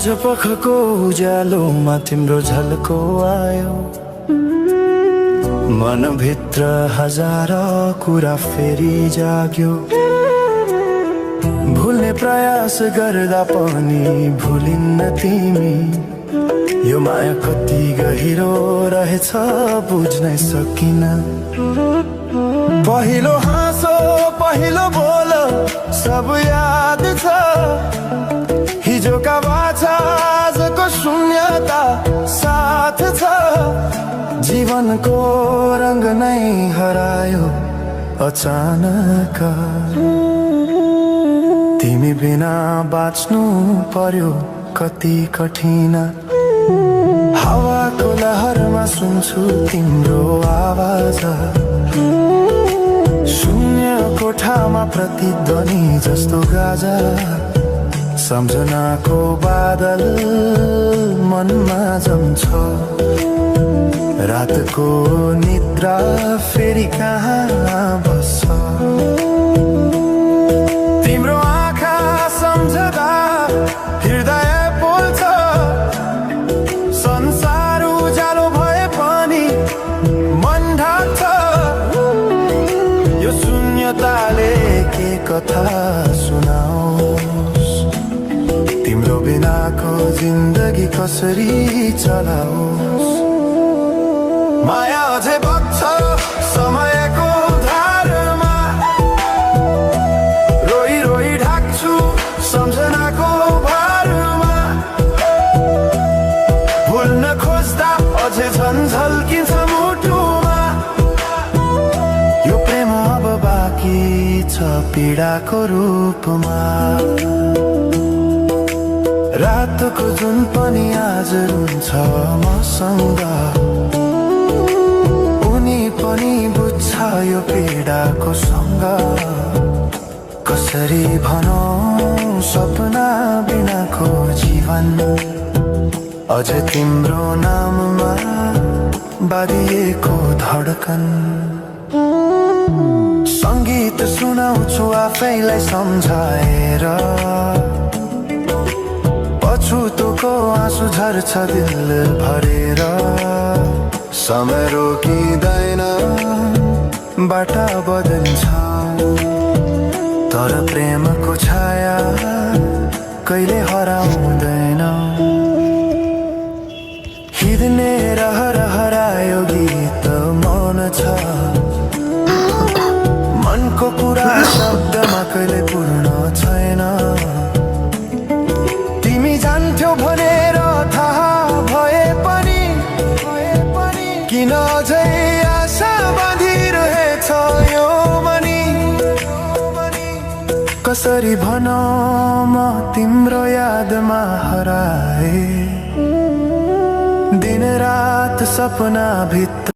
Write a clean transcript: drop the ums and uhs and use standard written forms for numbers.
पखको उज्यालोमा तिम्रो झल्को आयो। मनभित्र हजार कुरा फेरि जाग्यो। भुल्ने प्रयास गर्दा पनि भुलिन्न तिमी। यो माया कति गहिरो रहेछ बुझ्नै सकिन। पहिलो हाँसो पहिलो बोल सब याद छ। हिजोका बाछा आजको शून्यता साथ छ। जीवनको रंग नै हरायो अचानक। तिमी बिना बाँच्नु पर्यो कति कठिन। हावाको लहरमा सुन्छु तिम्रो आवाज। शून्य कोठामा प्रतिध्वनि जस्तो गाजा। सम्झनाको बादल मनमा जम्छ। रातको निद्रा फेरि कहाँ बस्छ। तिम्रो आँखा सम्झदा हृदय पोल्छ। संसार उज्यालो भए पनि मन ढाक्छ। यो शून्यताले के कथा सुनाओस्। तिम्रो बिनाको जिन्दगी कसरी चलाओस्। माया अझै बग्छ समयको धारमा। रोई रोई ढाक्छु सम्झनाको भारमा। भुल्न खोज्दा अझै झन् झल्किन्छ मुटुमा। यो प्रेम अब बाँकी छ पीडाको रूपमा। रातको जुन पनि आज रुन्छ मसँग। उनी पनि बुझ्छ यो पीडाको सँग। कसरी भनौं सपना बिनाको जीवन। अझ तिम्रो नाममा बाँधिएको धडकन। संगीत सुनाउँछु आफैलाई सम्झाएर। पछुतोको आँसु झर्छ दिल भरेर। समय रोकिँदैन बाटा बदल्छ। तर प्रेमको छाया कहिले हराउँदैन। हिँड्ने रहर हरायो गीत मौन छ। मनको कुरा शब्दमा कहिले पूर्ण छैन। तिमी जान्थ्यौ भनेर थाहा भए पनि किन अझै आशा बाँधिरहेछ यो मनी। कसरी भनौं म तिम्रो यादमा हराए। दिन रात सपना भित्र